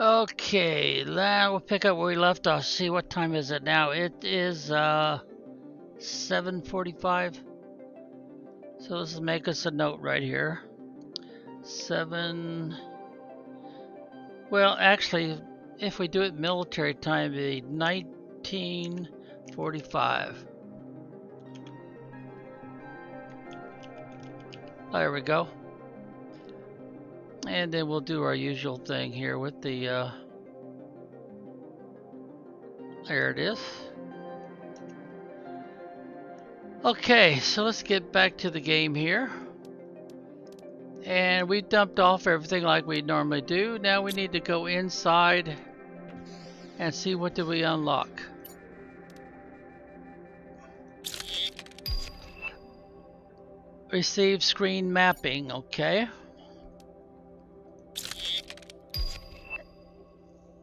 Okay, now we'll pick up where we left off. See, what time is it now? It is 7:45. So let's make us a note right here. 7. Well, actually, if we do it military time, it'd be 1945. There we go. And then we'll do our usual thing here with the there it is. Okay, so let's get back to the game here. And we dumped off everything like we normally do. Now we need to go inside and see what did we unlock. Receive screen mapping, okay.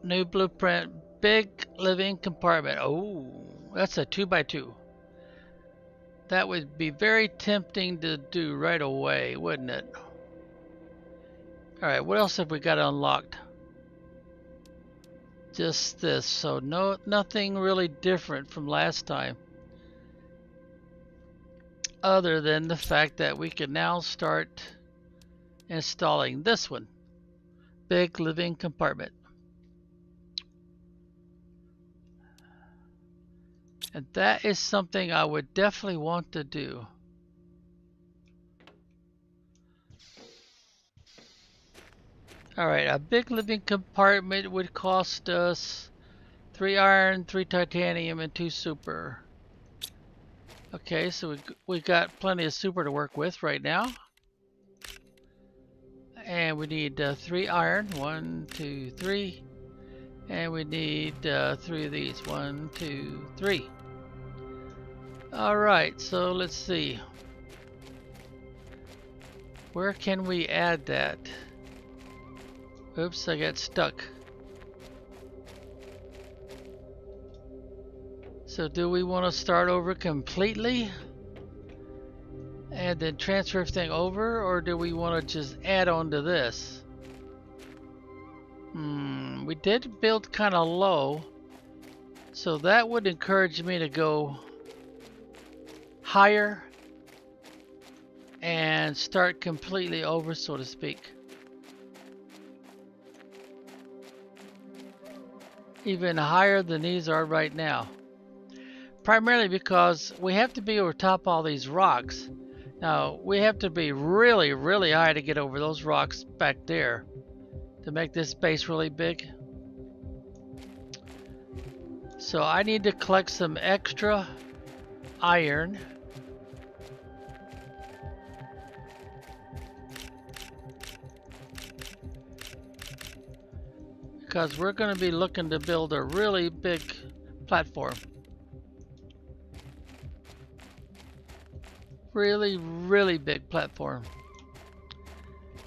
New blueprint, big living compartment. Oh, that's a 2x2. That would be very tempting to do right away, wouldn't it? Alright, what else have we got unlocked? Just this, so nothing really different from last time. Other than the fact that we can now start installing this one. Big living compartment. And that is something I would definitely want to do. Alright, a big living compartment would cost us 3 iron, 3 titanium, and 2 super. Okay, so we got plenty of super to work with right now. And we need 3 iron, 1, 2, 3. And we need 3 of these, 1, 2, 3. Alright, so let's see. Where can we add that? Oops, I got stuck. So do we want to start over completely and then transfer everything over, or do we want to just add on to this? We did build kind of low, so that would encourage me to go higher and start completely over, so to speak. Even higher than these are right now. Primarily because we have to be over top all these rocks. Now we have to be really, really high to get over those rocks back there to make this base really big. So I need to collect some extra iron. Because we're going to be looking to build a really big platform. Really, really big platform.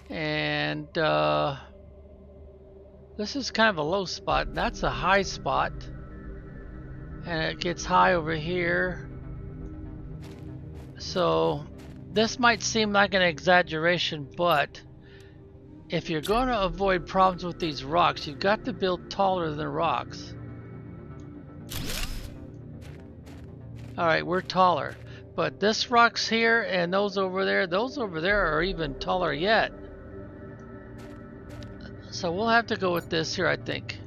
And this is kind of a low spot. That's a high spot. And it gets high over here. So this might seem like an exaggeration, but if you're going to avoid problems with these rocks, you've got to build taller than rocks. Alright, we're taller. But this rock's here and those over there are even taller yet. So we'll have to go with this here, I think.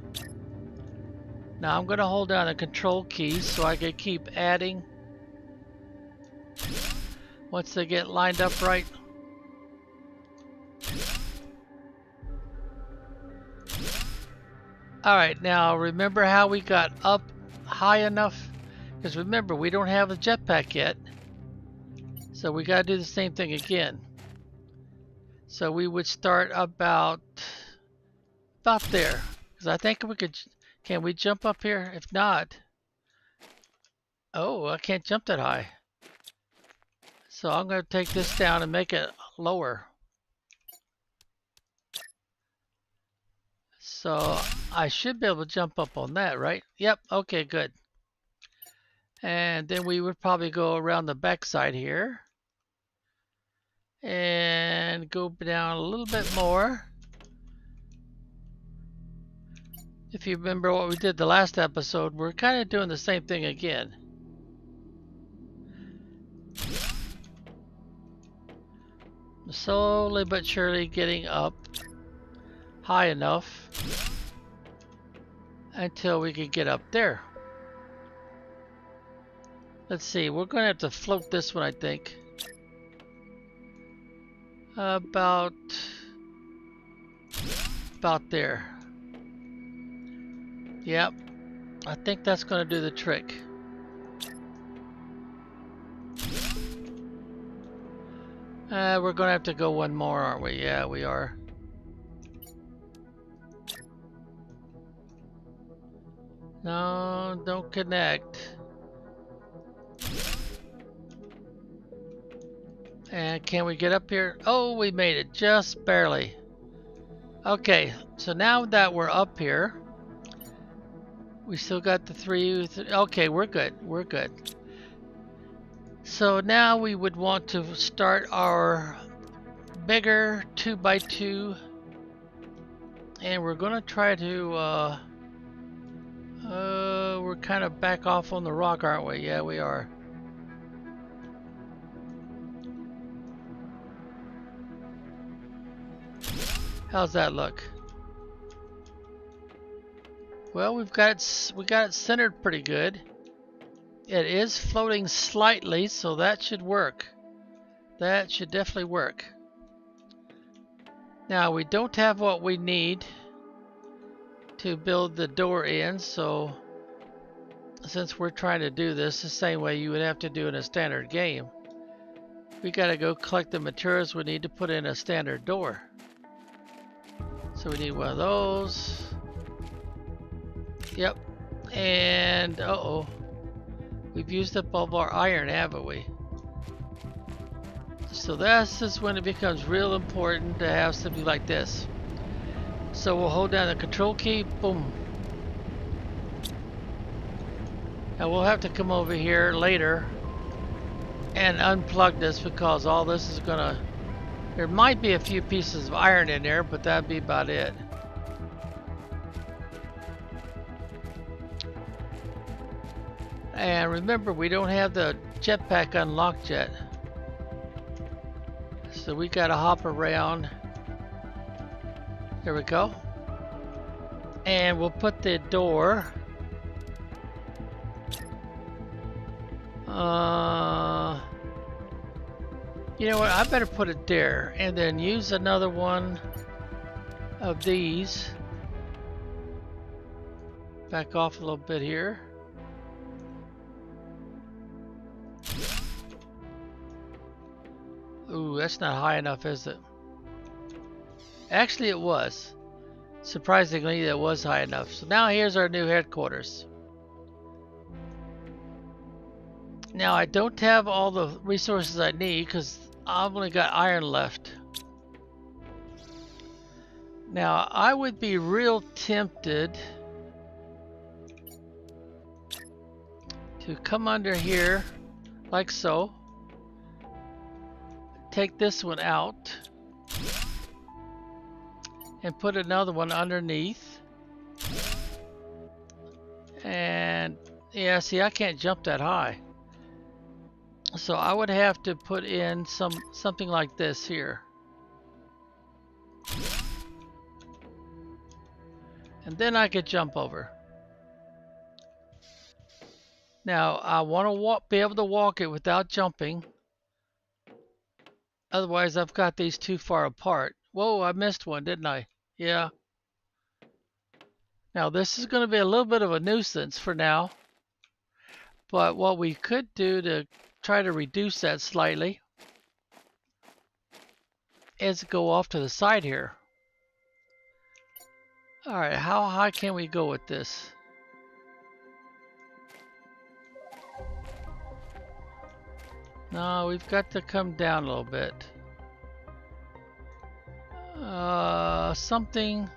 Now I'm going to hold down the control key so I can keep adding once they get lined up right. Alright, now remember how we got up high enough? Because remember, we don't have a jetpack yet. So we got to do the same thing again. So we would start about there. Because I think we could... Can we jump up here? If not... Oh, I can't jump that high. So I'm going to take this down and make it lower. So I should be able to jump up on that, right? Yep, okay, good. And then we would probably go around the back side here. And go down a little bit more. If you remember what we did the last episode, we're kind of doing the same thing again. Slowly but surely getting up high enough until we can get up there. Let's see, we're going to have to float this one, I think. About there. Yep, I think that's going to do the trick. We're going to have to go one more, aren't we? Yeah, we are. No, don't connect. And can we get up here? Oh, we made it just barely. Okay, so now that we're up here, we still got the three. Okay, we're good. We're good. So now we would want to start our bigger 2x2, and we're gonna try to. We're kind of back off on the rock, aren't we? Yeah, we are. How's that look? Well, we got it centered pretty good. It is floating slightly, so that should work. That should definitely work. Now, we don't have what we need to build the door in, so since we're trying to do this the same way you would have to do in a standard game, we gotta go collect the materials we need to put in a standard door. So we need one of those. Yep. And uh-oh. We've used up all of our iron, haven't we? So this is when it becomes real important to have something like this. So we'll hold down the control key, boom. And we'll have to come over here later and unplug this because all this is gonna... There might be a few pieces of iron in there, but that'd be about it. And remember, we don't have the jetpack unlocked yet. So we gotta hop around. There we go. And we'll put the door. You know what? I better put it there and then use another one of these. Back off a little bit here. Ooh, that's not high enough, is it? Actually, it was. Surprisingly, it was high enough. So now here's our new headquarters. Now, I don't have all the resources I need because I've only got iron left. Now, I would be real tempted to come under here like so. Take this one out and put another one underneath. And yeah, see, I can't jump that high. So I would have to put in something like this here. And then I could jump over. Now I want to be able to walk it without jumping. Otherwise I've got these too far apart. Whoa, I missed one, didn't I? Yeah. Now this is going to be a little bit of a nuisance for now. But what we could do to try to reduce that slightly is go off to the side here. Alright, how high can we go with this? No, we've got to come down a little bit. Something...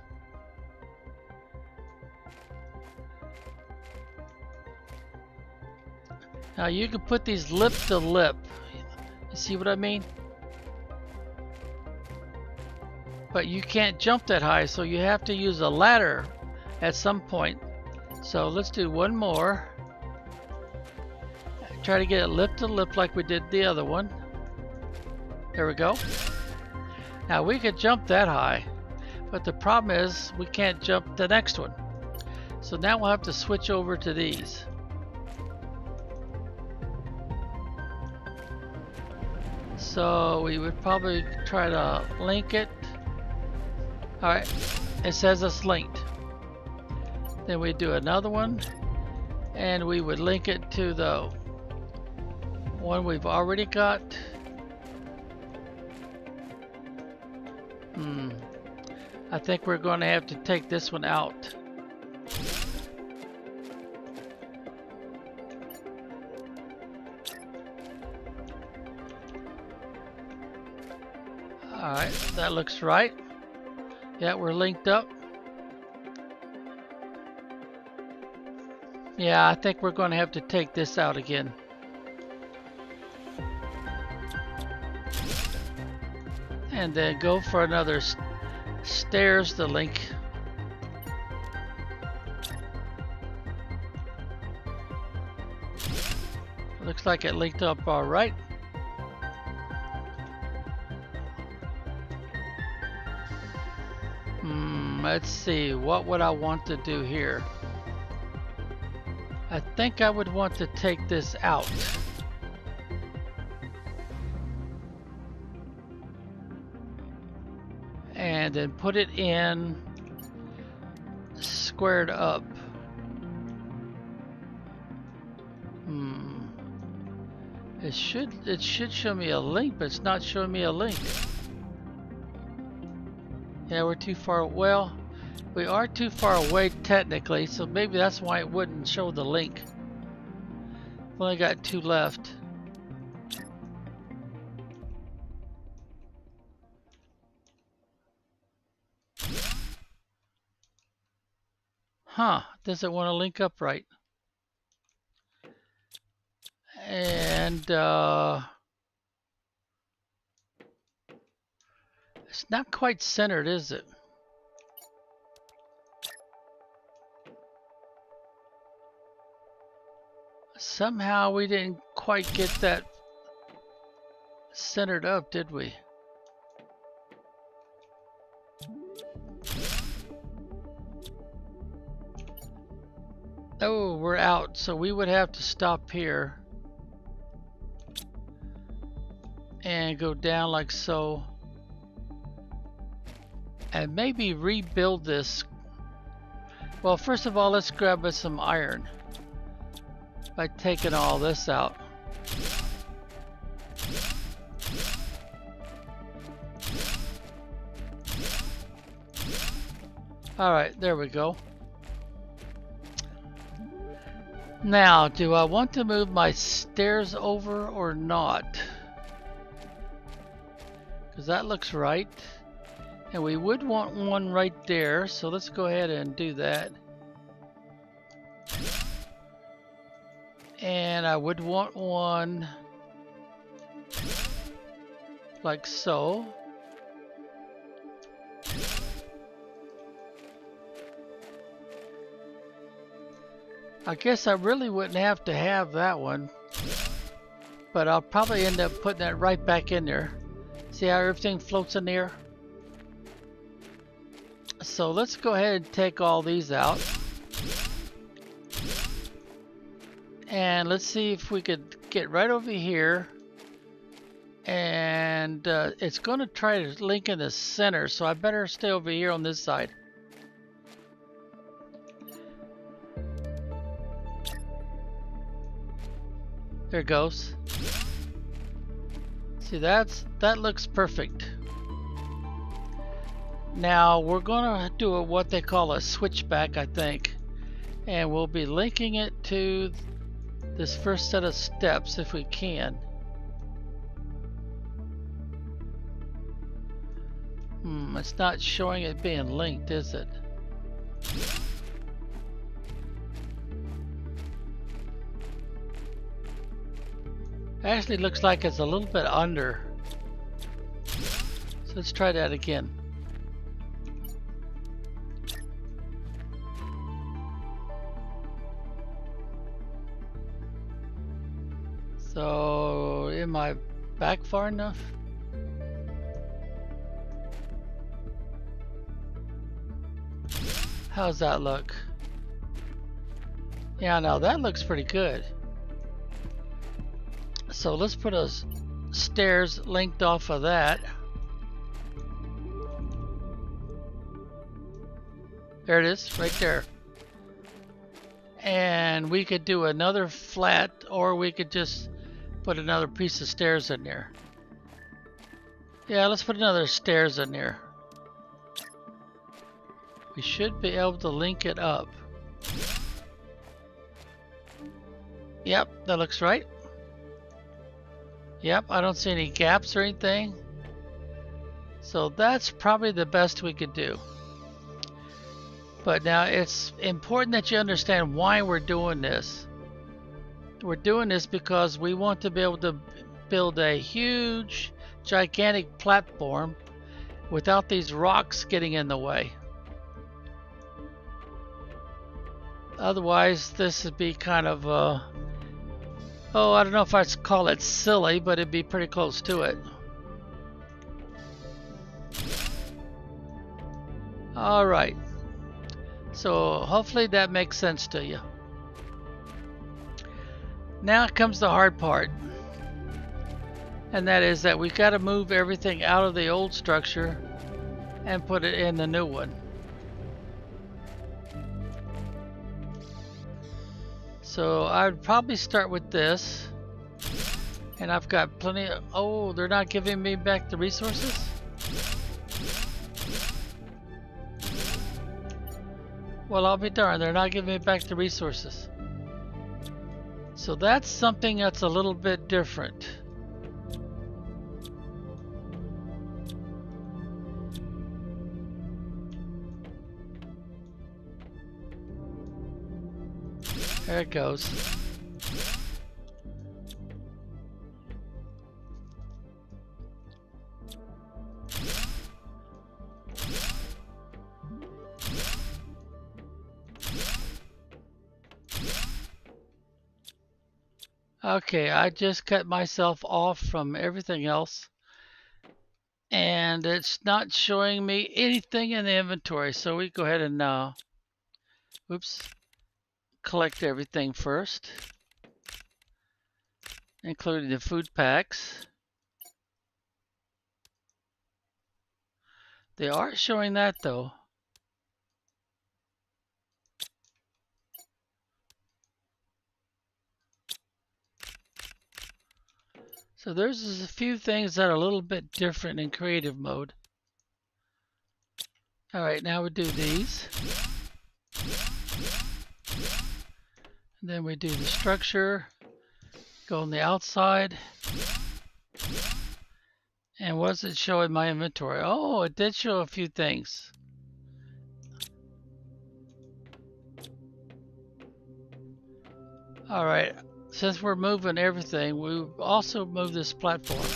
Now you can put these lip to lip. You see what I mean? But you can't jump that high, so you have to use a ladder at some point. So let's do one more. Try to get it lip to lip like we did the other one. There we go. Now we could jump that high, but the problem is we can't jump the next one. So now we'll have to switch over to these. So we would probably try to link it. Alright, it says it's linked. Then we do another one, and we would link it to the one we've already got. I think we're going to have to take this one out. Alright, that looks right. Yeah, we're linked up. Yeah, I think we're going to have to take this out again. And then go for another stairs to link. Looks like it linked up all right. Let's see, what would I want to do here? I think I would want to take this out. And then put it in squared up. It should show me a link, but it's not showing me a link. Yeah, we're too far. Well, we are too far away technically, so maybe that's why it wouldn't show the link. We've only got 2 left. Huh, doesn't want to link up right. And it's not quite centered, is it? Somehow we didn't quite get that centered up, did we? Oh, we're out, so we would have to stop here and go down like so, and maybe rebuild this. Well, first of all, let's grab us some iron by taking all this out. All right, there we go. Now, do I want to move my stairs over or not? Because that looks right. And we would want one right there, so let's go ahead and do that. And I would want one like so. I guess I really wouldn't have to have that one, but I'll probably end up putting that right back in there. See how everything floats in the air? So let's go ahead and take all these out. And let's see if we could get right over here. And it's going to try to link in the center, so I better stay over here on this side. There it goes. See, that looks perfect. Now we're gonna do what they call a switchback, I think, and we'll be linking it to this first set of steps if we can. It's not showing it being linked, is it? Actually looks like it's a little bit under. So let's try that again. So, am I back far enough? How's that look? Yeah, now that looks pretty good. So let's put a stairs linked off of that. There it is, right there. And we could do another flat, or we could just put another piece of stairs in there. Yeah, let's put another stairs in there. We should be able to link it up. Yep, that looks right. Yep, I don't see any gaps or anything. So that's probably the best we could do. But now it's important that you understand why we're doing this. We're doing this because we want to be able to build a huge, gigantic platform without these rocks getting in the way. Otherwise, this would be kind of, oh, I don't know if I'd call it silly, but it'd be pretty close to it. All right. So hopefully that makes sense to you. Now comes the hard part. And that is that we've got to move everything out of the old structure and put it in the new one. So I'd probably start with this. And I've got plenty of... Oh, they're not giving me back the resources? Well, I'll be darned, they're not giving me back the resources. So that's something that's a little bit different. There it goes. Okay, I just cut myself off from everything else. And it's not showing me anything in the inventory. So we go ahead and oops, collect everything first, including the food packs. They are showing that though. So there's a few things that are a little bit different in creative mode. All right, now we do these. And then we do the structure, go on the outside. And what's it show in my inventory? Oh, it did show a few things. All right, since we're moving everything, we also move this platform.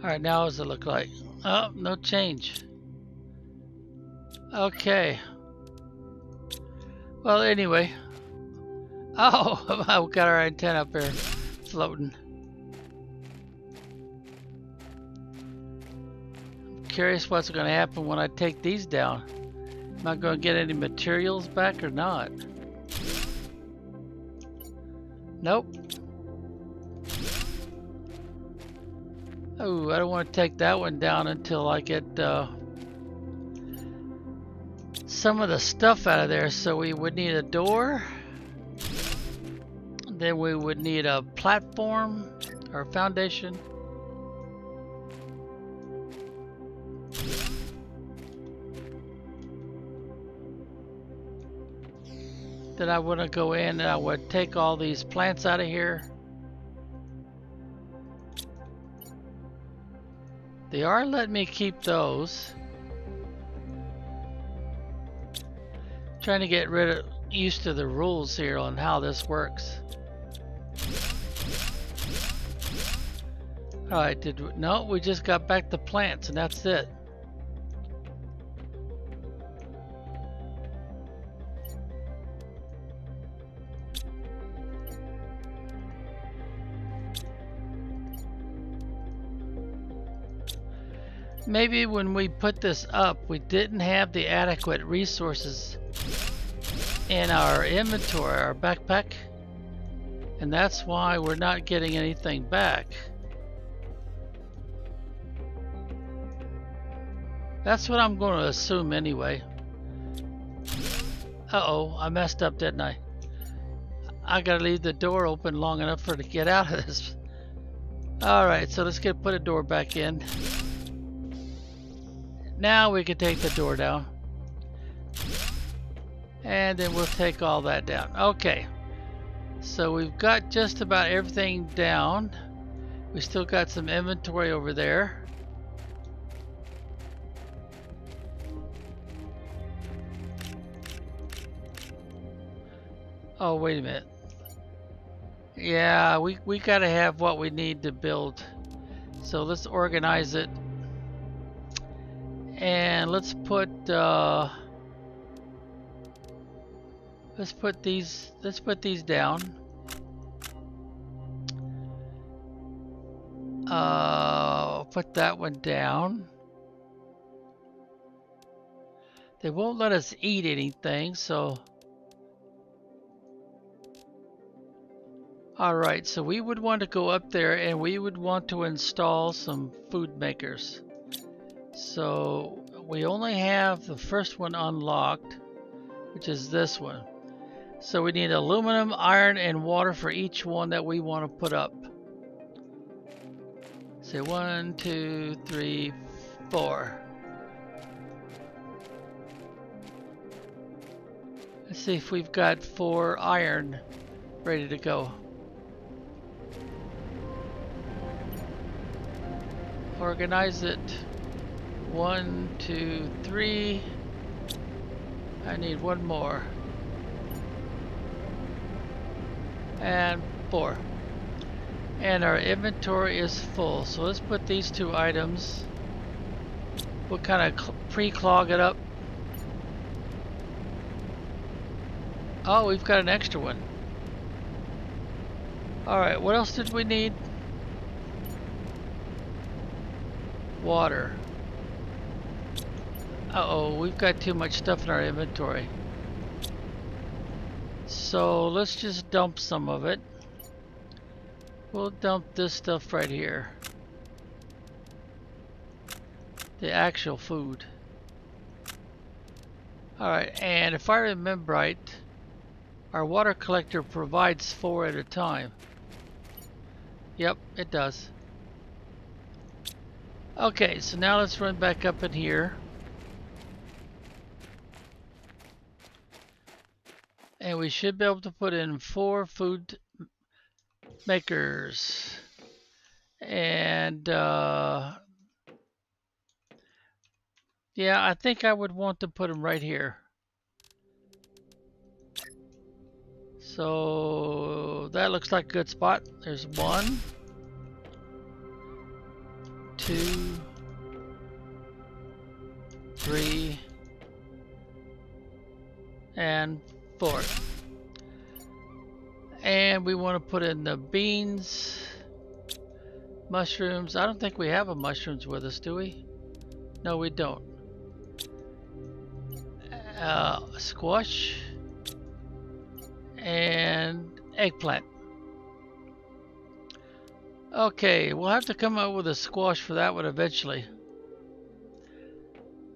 All right, now what does it look like? Oh, no change. Okay. Well, anyway. Oh, I've got our antenna up there floating. I'm curious what's going to happen when I take these down. Am I going to get any materials back or not? Nope. Oh, I don't want to take that one down until I get some of the stuff out of there. So we would need a door. Then we would need a platform or foundation. Then I want to go in and I would take all these plants out of here. They are letting me keep those. Trying to get used to the rules here on how this works. Alright, no, we just got back the plants and that's it. Maybe when we put this up, we didn't have the adequate resources in our inventory, our backpack, and that's why we're not getting anything back. That's what I'm going to assume anyway. Uh-oh, I messed up, didn't I? I gotta leave the door open long enough for her to get out of this. Alright, so let's put a door back in. Now we can take the door down. And then we'll take all that down. Okay. So we've got just about everything down. We still got some inventory over there. Oh, wait a minute. Yeah, we gotta have what we need to build. So let's organize it. And let's put these down. Put that one down. They won't let us eat anything, so alright, so we would want to go up there and we would want to install some food makers. So we only have the first one unlocked, which is this one. So we need aluminum, iron, and water for each one that we want to put up. Say 1, 2, 3, 4. Let's see if we've got 4 iron ready to go. Organize it. 1, 2, 3. I need 1 more. And 4. And our inventory is full. So let's put these 2 items. We'll kind of pre-clog it up. Oh, we've got an extra one. Alright, what else did we need? Water. Uh-oh, we've got too much stuff in our inventory. So let's just dump some of it. We'll dump this stuff right here. The actual food. Alright, and if I remember right, our water collector provides 4 at a time. Yep, it does. Okay, so now let's run back up in here. And we should be able to put in 4 food makers. And yeah, I think I would want to put them right here. So that looks like a good spot. There's 1, 2, 3, and 4. And we want to put in the beans, mushrooms. I don't think we have a mushrooms with us, do we? No, we don't. Squash and eggplant. Okay, we'll have to come up with a squash for that one eventually.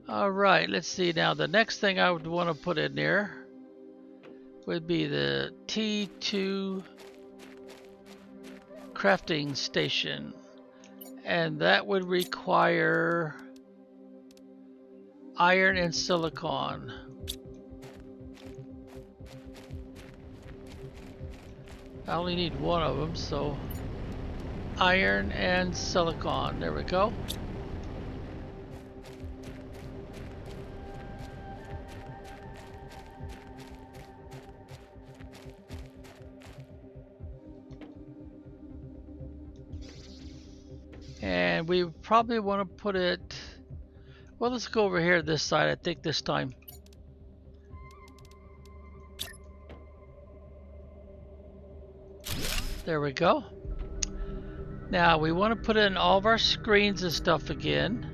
Alright, let's see now. The next thing I would want to put in there would be the T2 crafting station. And that would require iron and silicon. I only need 1 of them, so iron and silicon. There we go. And we probably want to put it, well, let's go over here this side, I think this time. There we go. Now we want to put in all of our screens and stuff again.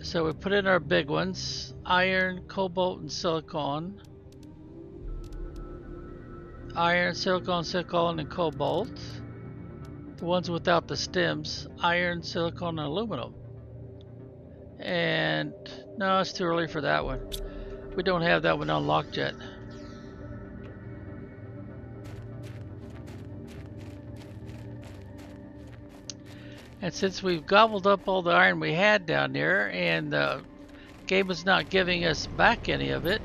So we put in our big ones, iron, cobalt, and silicon. Iron, silicon, and cobalt. The ones without the stems, iron, silicon, and aluminum. And no, it's too early for that one. We don't have that one unlocked yet. And since we've gobbled up all the iron we had down there and the game is not giving us back any of it,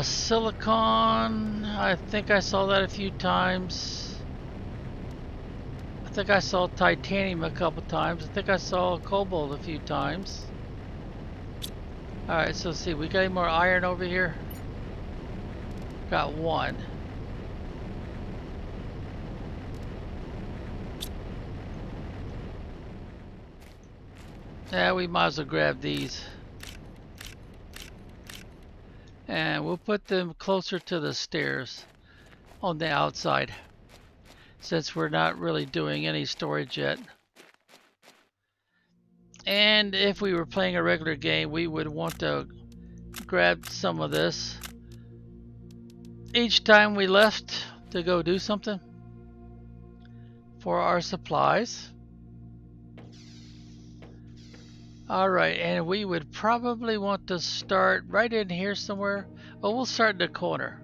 silicon, I think I saw that a few times. I think I saw titanium a couple times. I think I saw cobalt a few times. Alright, so let's see, we got any more iron over here? Got one. Yeah, we might as well grab these. And we'll put them closer to the stairs on the outside, since we're not really doing any storage yet. And if we were playing a regular game, we would want to grab some of this each time we left to go do something for our supplies. Alright, and we would probably want to start right in here somewhere. Oh, we'll start in the corner.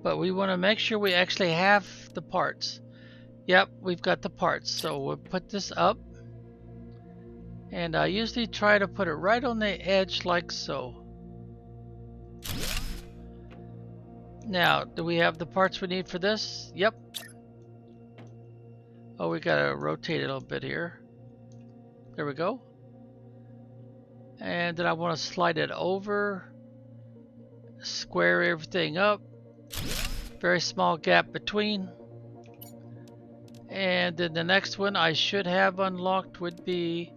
But we want to make sure we actually have the parts. Yep, we've got the parts. So we'll put this up. And I usually try to put it right on the edge like so. Now, do we have the parts we need for this? Yep. Oh, we gotta rotate it a little bit here. There we go. And then I want to slide it over, square everything up, very small gap between. And then the next one I should have unlocked would be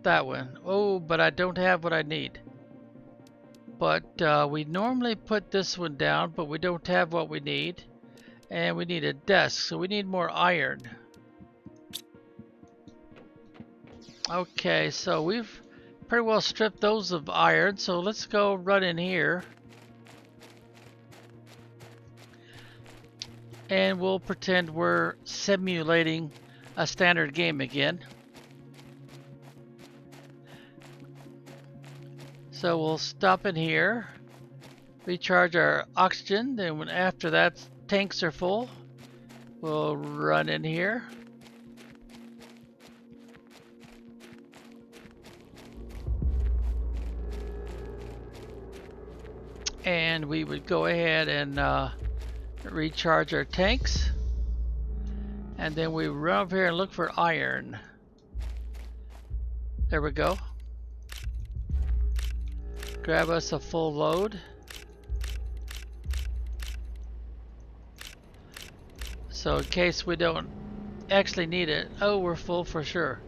that one. Oh, but I don't have what I need. But we normally put this one down, but we don't have what we need. And we need a desk, so we need more iron. Okay, so we've pretty well stripped those of iron, so let's go run in here. And we'll pretend we're simulating a standard game again. So we'll stop in here, recharge our oxygen, then when after that tanks are full, we'll run in here. And we would go ahead and recharge our tanks. And then we run over here and look for iron. There we go. Grab us a full load. So in case we don't actually need it. Oh, we're full for sure.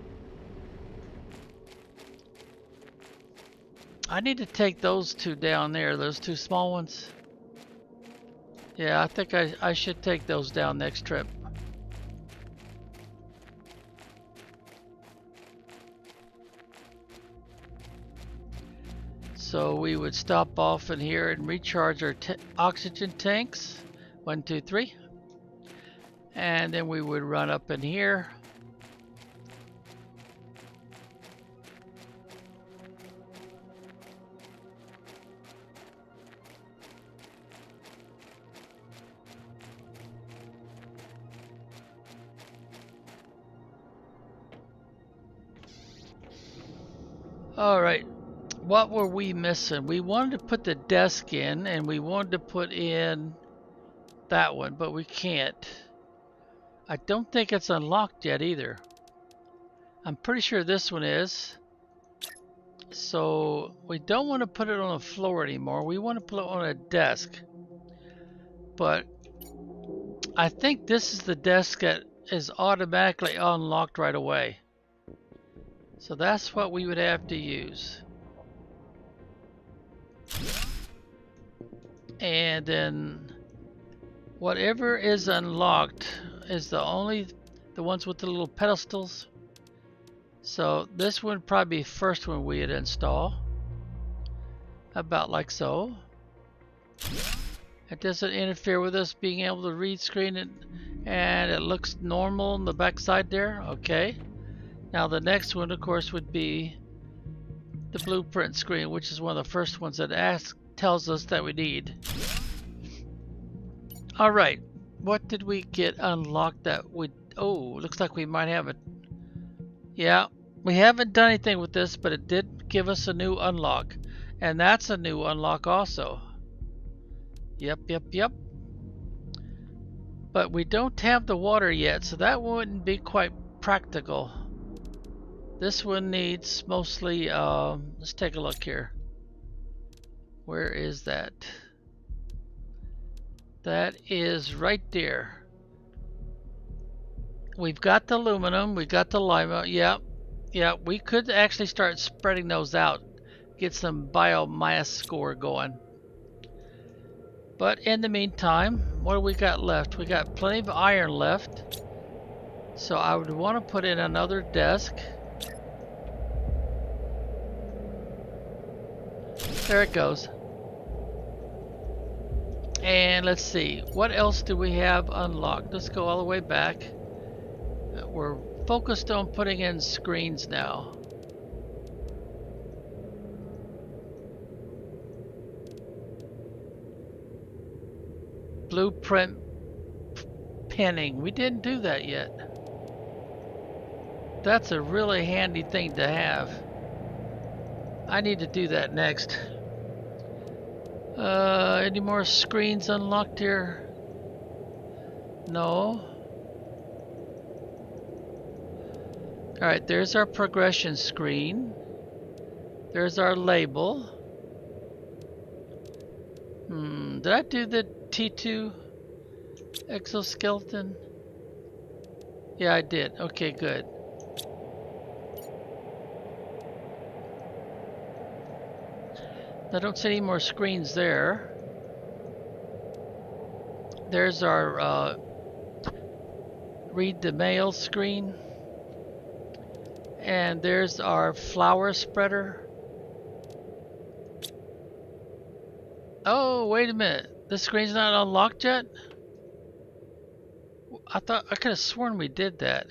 I need to take those two down there, those two small ones. Yeah, I think I should take those down next trip. So we would stop off in here and recharge our oxygen tanks. 1, 2, 3. And then we would run up in here. All right, what were we missing? We wanted to put the desk in, and we wanted to put in that one, but we can't. I don't think it's unlocked yet either. I'm pretty sure this one is. So we don't want to put it on the floor anymore. We want to put it on a desk. But I think this is the desk that is automatically unlocked right away. So that's what we would have to use. And then whatever is unlocked is the ones with the little pedestals. So this would probably be the first one we would install. About like so. It doesn't interfere with us being able to read screen it, and it looks normal on the back side there. Okay. Now the next one of course would be the blueprint screen, which is one of the first ones that tells us that we need. Alright, what did we get unlocked that would... Oh, looks like we might have it. Yeah, we haven't done anything with this, but it did give us a new unlock. And that's a new unlock also. Yep. But we don't have the water yet, so that wouldn't be quite practical. This one needs mostly, let's take a look here. Where is that? That is right there. We've got the aluminum, we got the lima. Yeah, we could actually start spreading those out, get some biomass score going. But in the meantime, what do we got left? We got plenty of iron left. So I would want to put in another desk. There it goes. And let's see, what else do we have unlocked? Let's go all the way back. We're focused on putting in screens now. Blueprint pinning. We didn't do that yet. That's a really handy thing to have. I need to do that next. Any more screens unlocked here? No. Alright, there's our progression screen. There's our label. Did I do the T2 exoskeleton? Yeah, I did. Okay, good. I don't see any more screens there. There's our read the mail screen. And there's our flower spreader. Oh, wait a minute. This screen's not unlocked yet? I could have sworn we did that.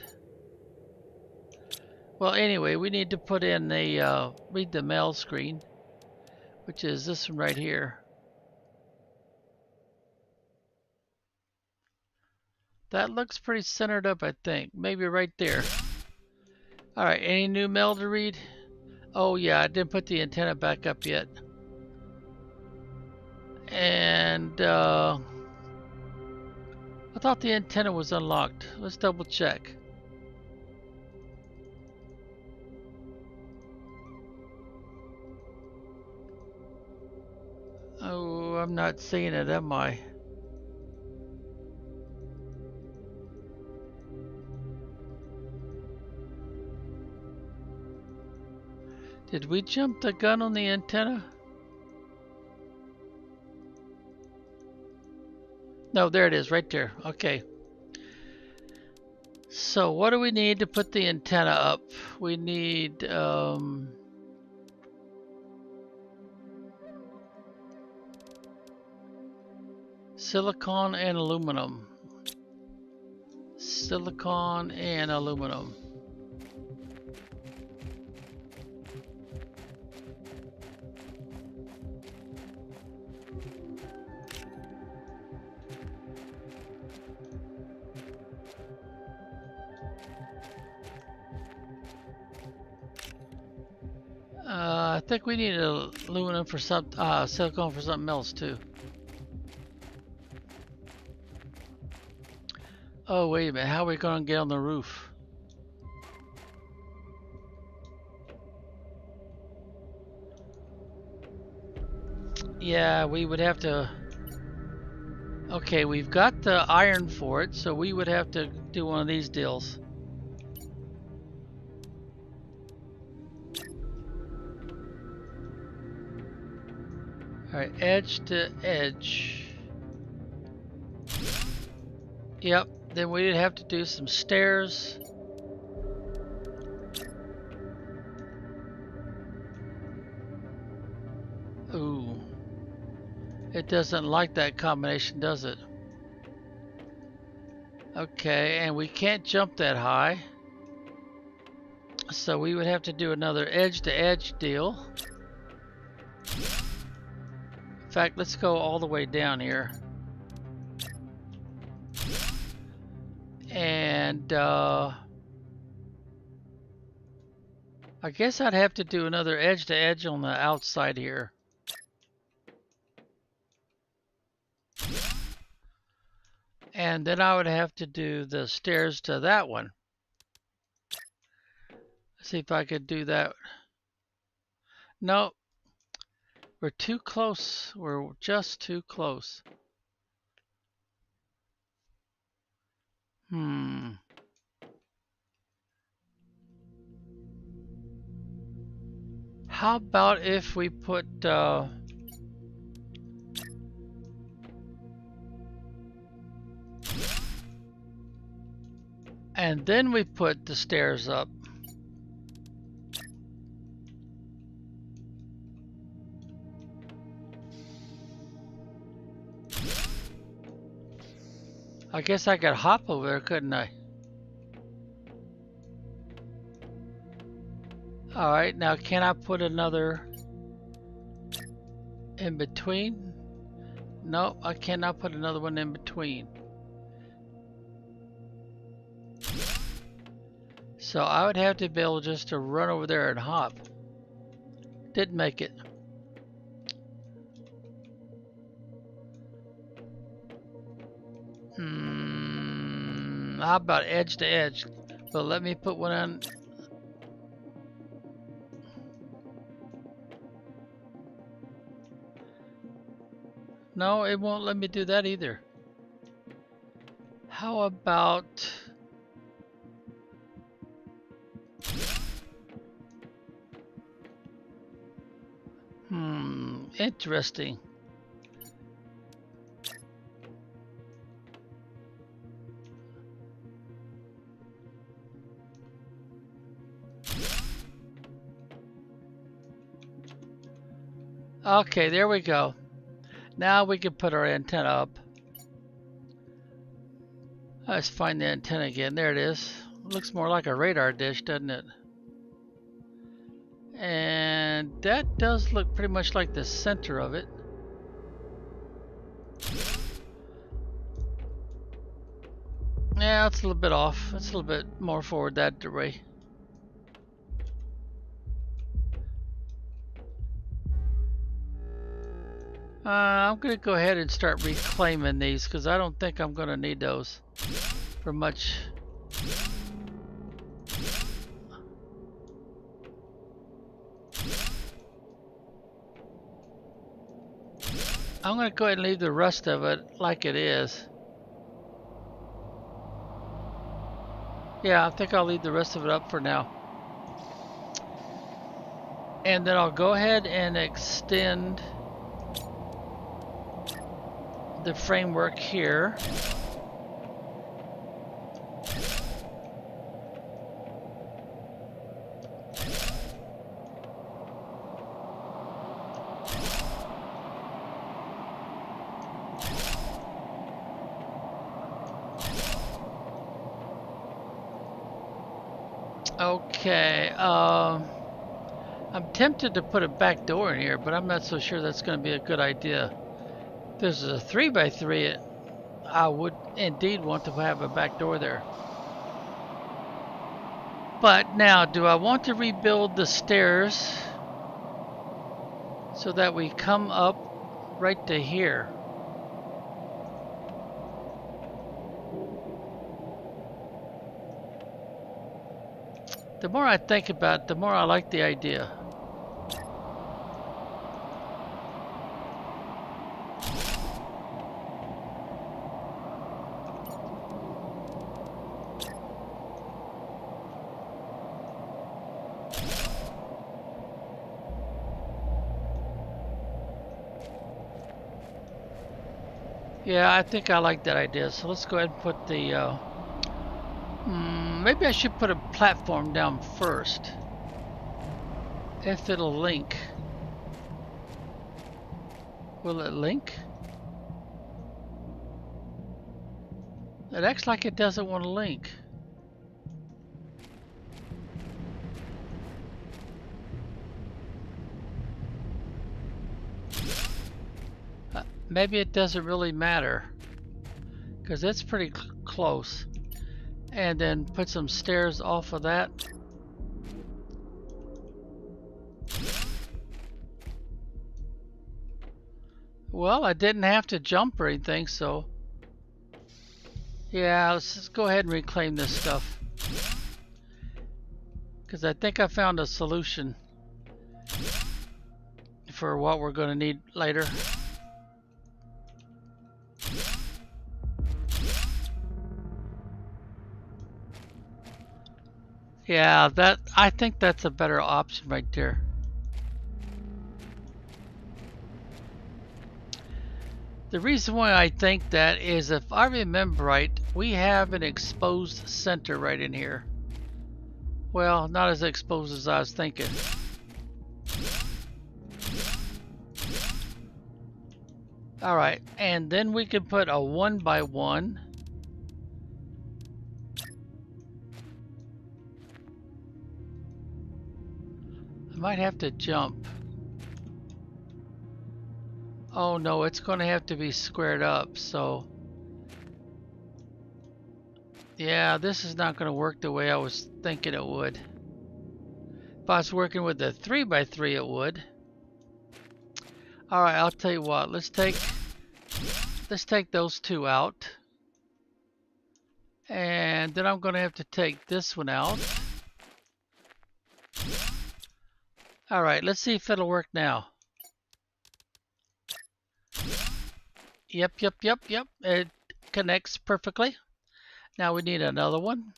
Well, anyway, we need to put in a read the mail screen, which is this one right here. That looks pretty centered up, I think. Maybe right there. Alright, any new mail to read? Oh yeah, I didn't put the antenna back up yet. And I thought the antenna was unlocked. Let's double check. Oh, I'm not seeing it, am I? Did we jump the gun on the antenna? No, there it is, right there. Okay. So what do we need to put the antenna up? We need silicon and aluminum. Silicon and aluminum. I think we need aluminum for some, silicone for something else too. Oh, wait a minute. How are we going to get on the roof? Yeah, we would have to... Okay, we've got the iron for it, so we would have to do one of these deals. Alright, edge to edge. Yep, then we'd have to do some stairs. Ooh. It doesn't like that combination, does it? Okay, and we can't jump that high. So we would have to do another edge to edge deal. In fact, let's go all the way down here. And I guess I'd have to do another edge to edge on the outside here. And then I would have to do the stairs to that one. Let's see if I could do that. No, we're too close. We're just too close. How about if we put and then we put the stairs up. I guess I could hop over there, couldn't I? Alright, now can I put another in between? No, I cannot put another one in between. So I would have to be able just to run over there and hop. Didn't make it. How about edge to edge? But let me put one on. No, it won't let me do that either. How about... interesting. Okay, there we go. Now we can put our antenna up. Let's find the antenna again. There it is. Looks more like a radar dish, doesn't it? And that does look pretty much like the center of it. Yeah, it's a little bit off. It's a little bit more forward that way. I'm going to go ahead and start reclaiming these because I don't think I'm going to need those for much. I'm going to go ahead and leave the rest of it like it is. Yeah, I think I'll leave the rest of it up for now. And then I'll go ahead and extend the framework here. Okay, I'm tempted to put a back door in here, but I'm not so sure that's going to be a good idea. If this is a 3x3, I would indeed want to have a back door there. But now, do I want to rebuild the stairs so that we come up right to here? The more I think about it, the more I like the idea. Yeah, I think I like that idea. So let's go ahead and put the... maybe I should put a platform down first. If it'll link. Will it link? It acts like it doesn't want to link. Maybe it doesn't really matter, because it's pretty close. And then put some stairs off of that. Well, I didn't have to jump or anything, so yeah, let's just go ahead and reclaim this stuff, because I think I found a solution for what we're going to need later. Yeah, I think that's a better option right there. The reason why I think that is, if I remember right, we have an exposed center right in here. Well, not as exposed as I was thinking. Alright, and then we can put a 1x1. I might have to jump. Oh no, it's going to have to be squared up, so yeah, this is not going to work the way I was thinking it would. If I was working with the 3x3 it would. Alright, I'll tell you what, let's take those two out. And then I'm going to have to take this one out. Alright, let's see if it'll work now. Yep. It connects perfectly. Now we need another one.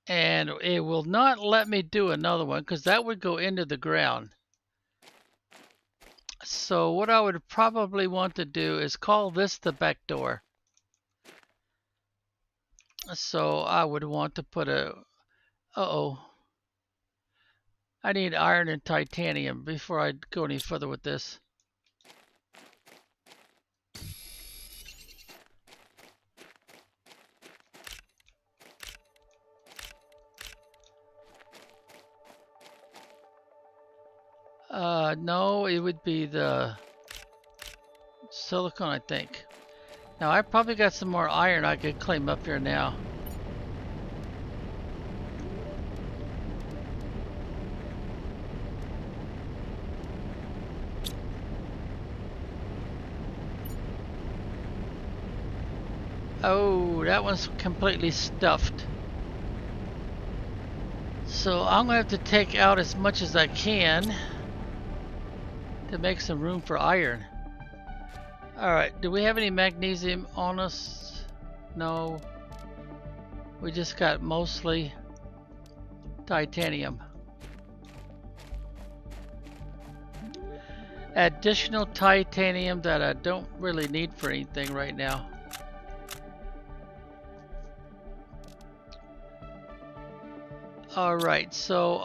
And it will not let me do another one because that would go into the ground. So what I would probably want to do is call this the back door. So I would want to put a... Uh-oh. I need iron and titanium before I go any further with this. No, it would be the silicone, I think. Now, I probably got some more iron I could claim up here now. Oh, that one's completely stuffed. So I'm going to have to take out as much as I can to make some room for iron. Alright, do we have any magnesium on us? No. We just got mostly titanium. Additional titanium that I don't really need for anything right now. Alright, so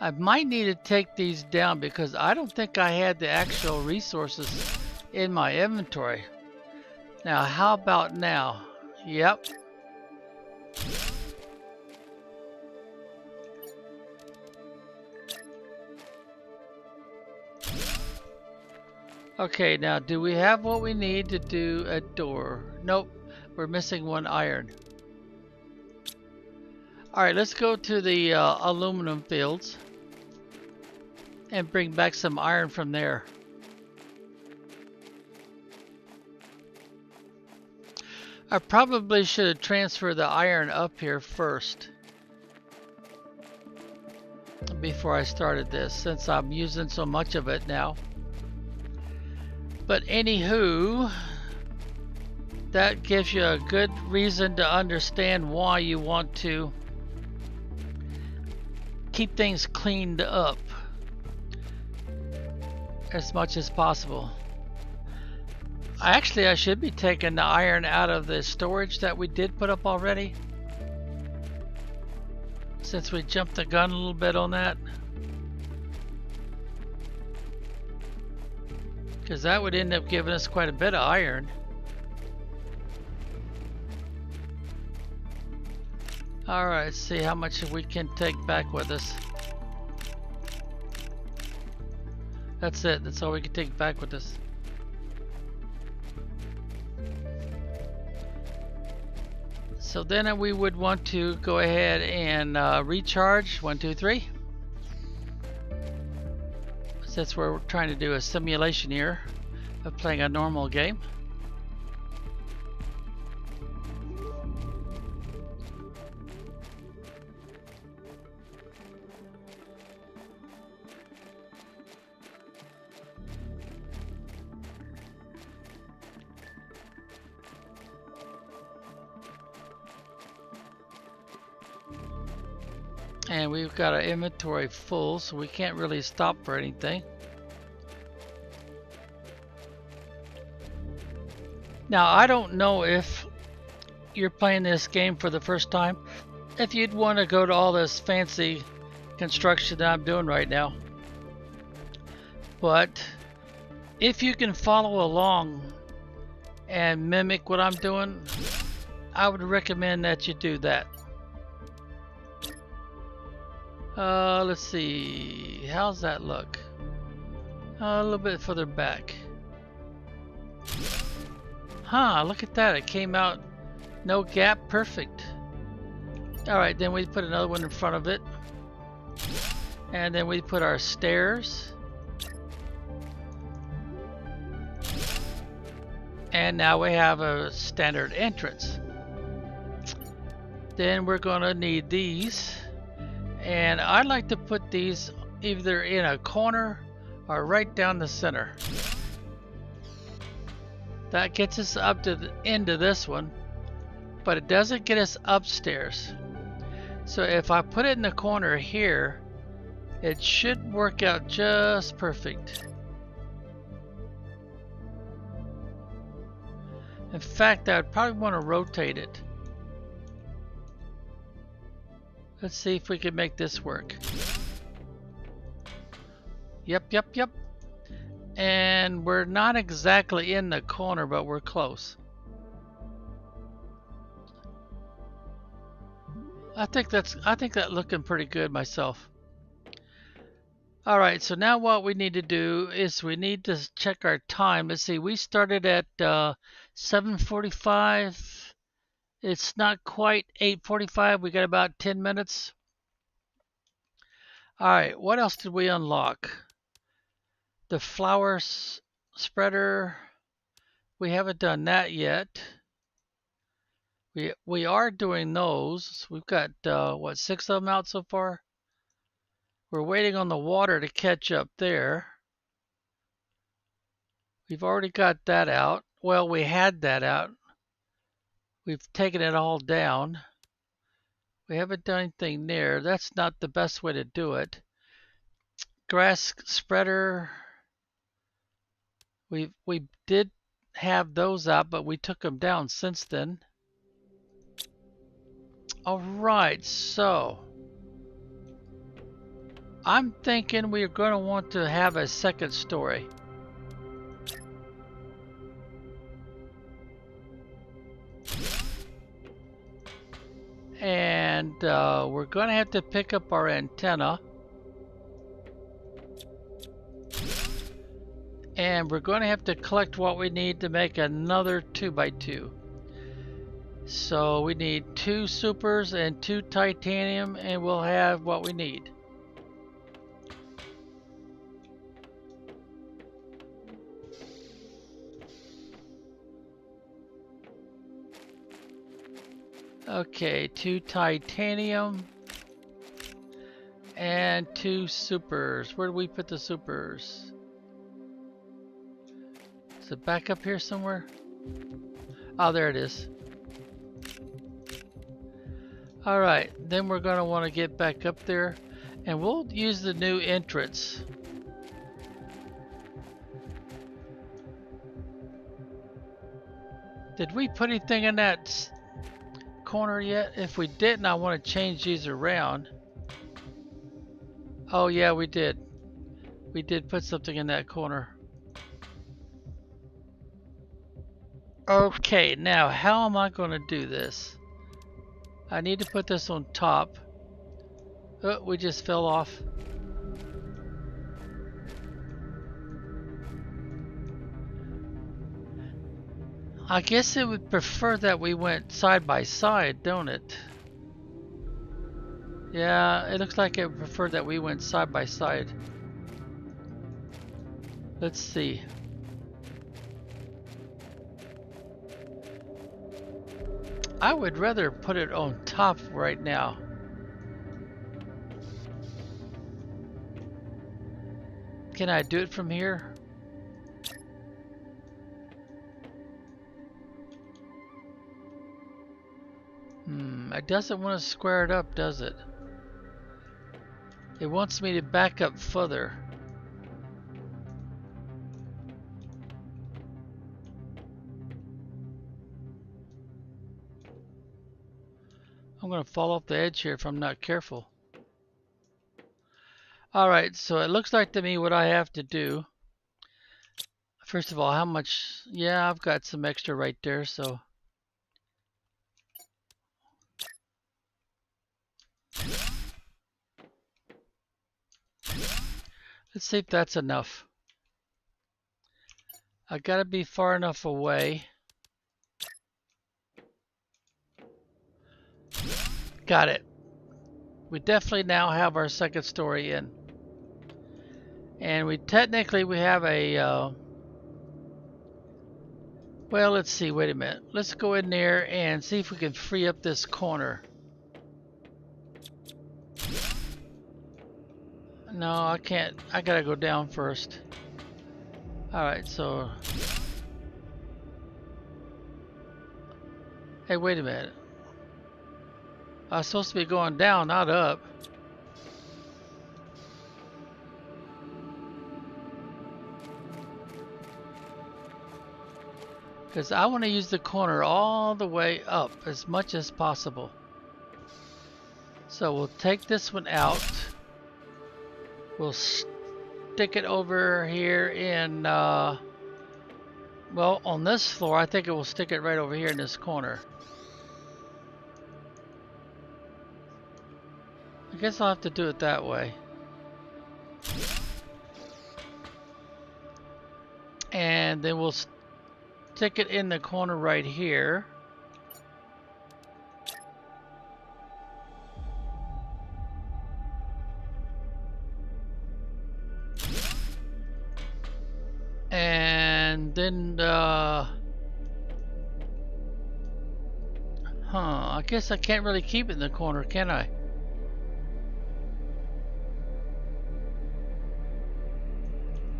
I might need to take these down because I don't think I had the actual resources in my inventory. Now, how about now? Yep. Okay, now do we have what we need to do a door? Nope, we're missing one iron. Alright, let's go to the aluminum fields and bring back some iron from there. I probably should have transferred the iron up here first before I started this, since I'm using so much of it now. But anywho, that gives you a good reason to understand why you want to keep things cleaned up. as much as possible. Actually, I should be taking the iron out of the storage that we did put up already, since we jumped the gun a little bit on that, because that would end up giving us quite a bit of iron. Alright, let's see how much we can take back with us. That's it, that's all we can take back with us. So then we would want to go ahead and recharge. 1, 2, 3. Since we're trying to do a simulation here of playing a normal game. And we've got our inventory full, so we can't really stop for anything. Now, I don't know if you're playing this game for the first time, if you'd want to go to all this fancy construction that I'm doing right now. But if you can follow along and mimic what I'm doing, I would recommend that you do that. Let's see, how's that look? A little bit further back. Huh, look at that, it came out no gap, perfect. Alright, then we put another one in front of it. And then we put our stairs. And now we have a standard entrance. Then we're gonna need these. And I like to put these either in a corner or right down the center. That gets us up to the end of this one, but it doesn't get us upstairs. So if I put it in the corner here, it should work out just perfect. In fact, I would probably want to rotate it. Let's see if we can make this work. Yep. And we're not exactly in the corner, but we're close. I think that looking pretty good myself. Alright, so now what we need to do is we need to check our time. Let's see, we started at 7:45. It's not quite 8:45. We got about 10 minutes. Alright, what else did we unlock? The flower spreader. We haven't done that yet. We are doing those. We've got what, 6 of them out so far? We're waiting on the water to catch up there. We've already got that out. Well, we had that out. We've taken it all down. We haven't done anything there. That's not the best way to do it. Grass spreader. We did have those out, but we took them down since then. Alright, so I'm thinking we're going to want to have a second story. And we're going to have to pick up our antenna. And we're going to have to collect what we need to make another 2x2. So we need 2 supers and 2 titanium, and we'll have what we need. Okay, 2 titanium and 2 supers. Where do we put the supers? Is it back up here somewhere? Oh, there it is. Alright, then we're going to want to get back up there, and we'll use the new entrance. Did we put anything in that corner yet? If we didn't, I want to change these around. Oh yeah, we did. We did put something in that corner. Okay, now how am I going to do this? I need to put this on top. Oh, we just fell off. I guess it would prefer that we went side by side, don't it? Yeah, it looks like it would prefer that we went side by side. Let's see. I would rather put it on top right now. Can I do it from here? It doesn't want to square it up, does it? It wants me to back up further. I'm going to fall off the edge here if I'm not careful. Alright, so it looks like to me what I have to do. First of all, how much? Yeah, I've got some extra right there, so. Let's see if that's enough. I gotta be far enough away. Got it. We definitely now have our second story in. And we have a, well, let's see, wait a minute. Let's go in there and see if we can free up this corner. No, I can't. I gotta go down first. Alright, so. Hey, wait a minute. I was supposed to be going down, not up. Because I want to use the corner all the way up as much as possible. So we'll take this one out. We'll stick it over here in, well, on this floor, I think it will stick it right over here in this corner. I guess I'll have to do it that way. And then we'll stick it in the corner right here. And then, I guess I can't really keep it in the corner, can I?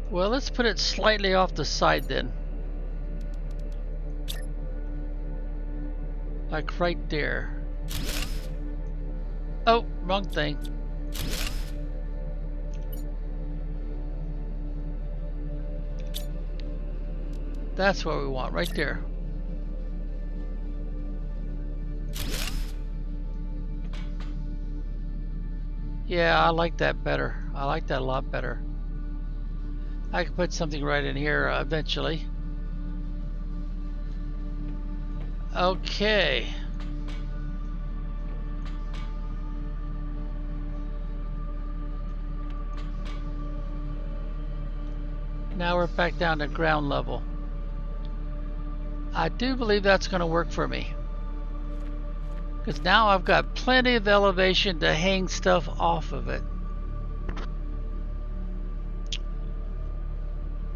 Well, let's put it slightly off the side then. Like right there. Oh, wrong thing. That's what we want, right there. Yeah, I like that better. I like that a lot better. I can put something right in here eventually. Okay. Now we're back down to ground level. I do believe that's going to work for me. Because now I've got plenty of elevation to hang stuff off of it.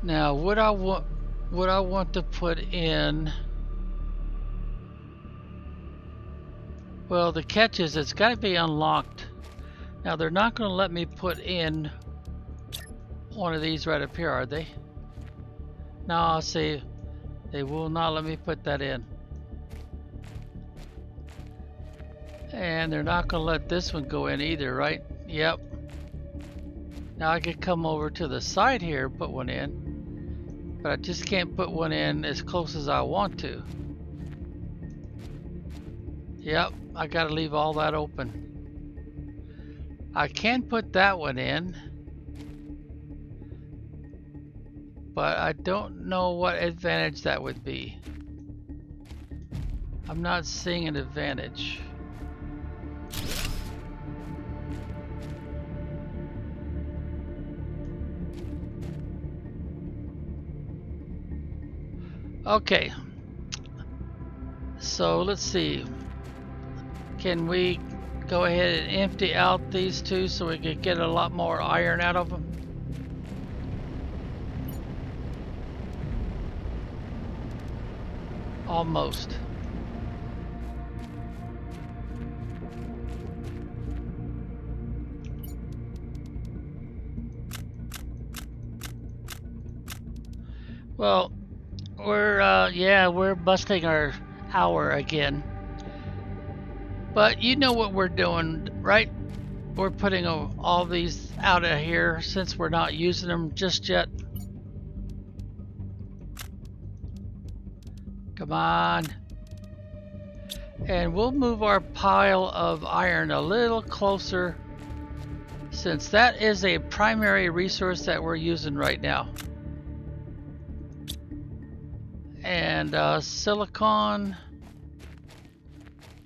Now, what I want to put in, well, the catch is it's got to be unlocked. Now, they're not going to let me put in one of these right up here, are they? No, I'll see. They will not let me put that in. And they're not going to let this one go in either, right? Yep. Now I could come over to the side here and put one in. But I just can't put one in as close as I want to. Yep, I gotta leave all that open. I can put that one in, but I don't know what advantage that would be. I'm not seeing an advantage. Okay, so let's see. Can we go ahead and empty out these two so we can get a lot more iron out of them? Almost. Well, we're busting our hour again. But you know what we're doing, right? We're putting all these out of here since we're not using them just yet. Come on. And we'll move our pile of iron a little closer since that is a primary resource that we're using right now. And silicon,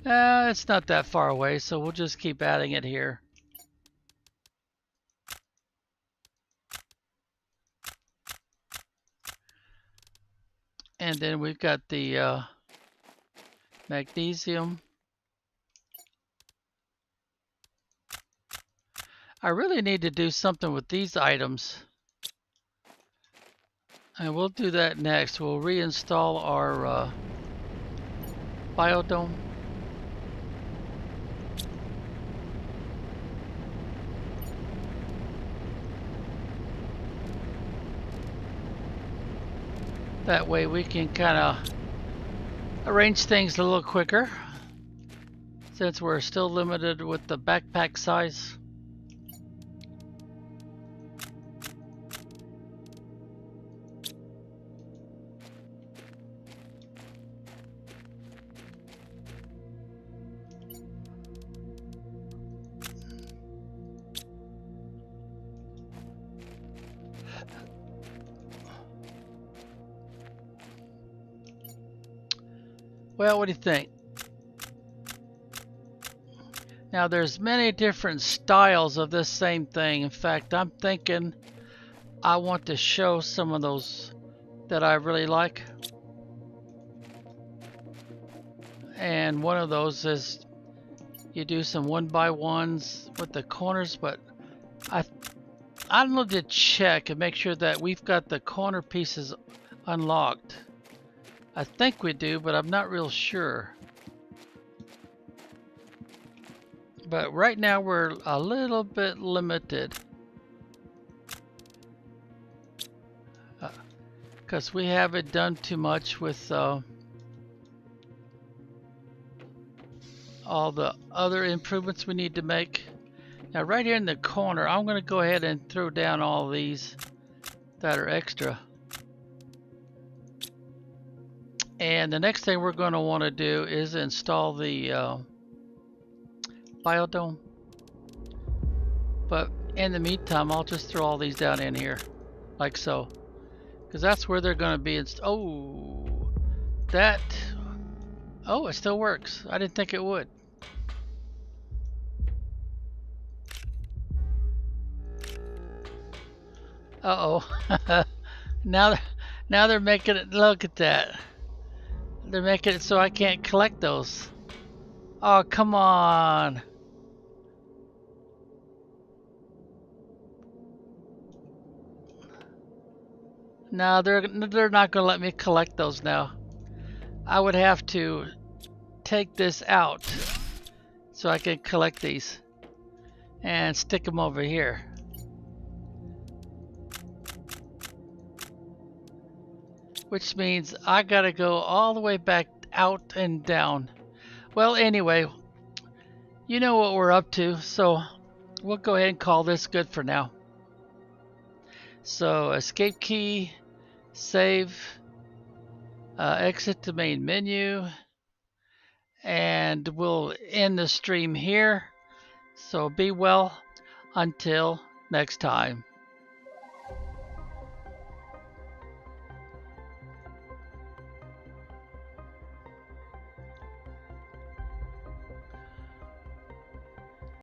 it's not that far away, so we'll just keep adding it here. And then we've got the magnesium. I really need to do something with these items. And we'll do that next. We'll reinstall our biodome. That way we can kind of arrange things a little quicker since we're still limited with the backpack size. Well, what do you think? Now there's many different styles of this same thing. In fact, I'm thinking I want to show some of those that I really like. And one of those is you do some 1x1s with the corners, but I need to check and make sure that we've got the corner pieces unlocked. I think we do, but I'm not real sure. But right now we're a little bit limited. Because we haven't done too much with all the other improvements we need to make. Now right here in the corner, I'm going to go ahead and throw down all these that are extra. And the next thing we're going to want to do is install the biodome. But in the meantime, I'll just throw all these down in here, like so. Because that's where they're going to be. Oh, it still works. I didn't think it would. Uh-oh. now they're making it, look at that. They're making it so I can't collect those. Oh, come on. No, they're not going to let me collect those now. I would have to take this out so I can collect these and stick them over here. Which means I gotta go all the way back out and down. Well, anyway, you know what we're up to, so we'll go ahead and call this good for now. So escape key, save, exit the main menu, and we'll end the stream here. So be well until next time.